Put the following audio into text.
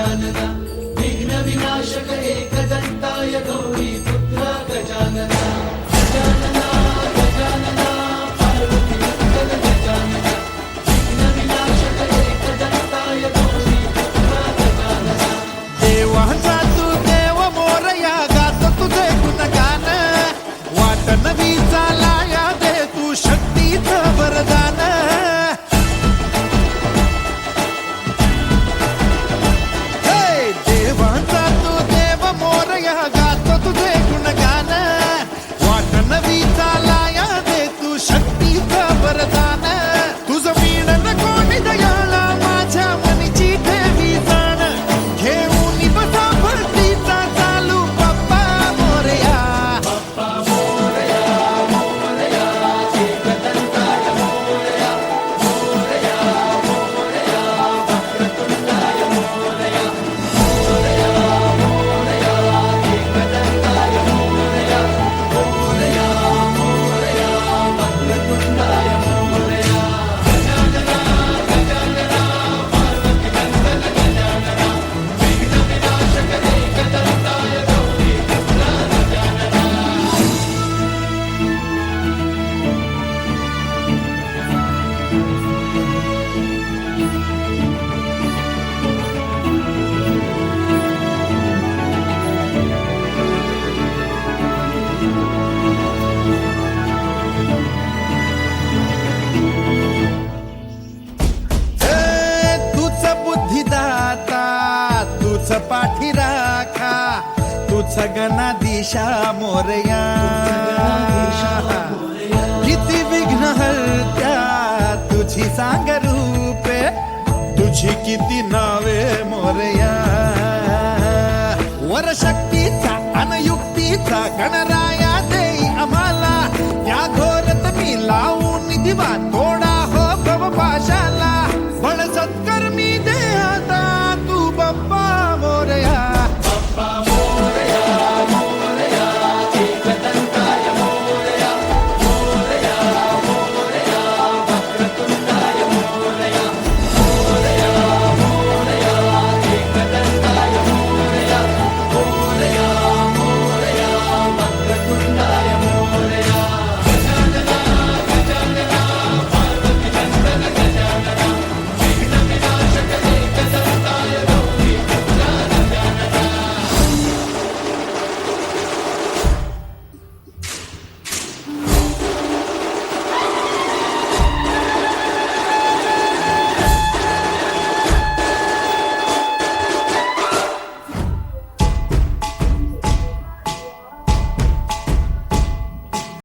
गजानना विघ्न विनाशक एकदंताय गौरी पुत्र गजानना गजानना गजानना पार्वती मंगल गजानना विघ्न विनाशक एकदंताय गौरी पुत्र गजानना देवाचा तू देव मोरया गात तुझे गुणगान वाट नवी चालाया दे तू शक्तीचं वरदान देवाचा तू देव मोरया गात तुझे गुणगान वाट नवी चालाया दे तू शक्तीचं वरदान तुझं मीणन कोणी दयाला माझ्या मनीची ठेवी जाण घेऊन बसा भरतीचा चालू बाप्पा मोरया बाप्पा मोरया मोरया एकदंताय मोरया मोरया मोरया वक्रतुंडाय मोरया मोरया मोरया एकदंताय मोरया मोरया मोरया वक्रतुंडाय मोरया गजानना गजानना पार्वती मंगल गजानना विघ्न विनाशक एकदंताय गौरी पुत्र गजानना तूच बुद्धिदाता तूच पाठी राखा तूच गणाधीशा मोरया किती विघ्न हरत्या तुझी सांग रूपे तुझी किती नावे मोरया वर शक्तीचा अनयुक्तीचा गणराया देई आम्हाला त्या घोरत मी लावून दिवा थोडा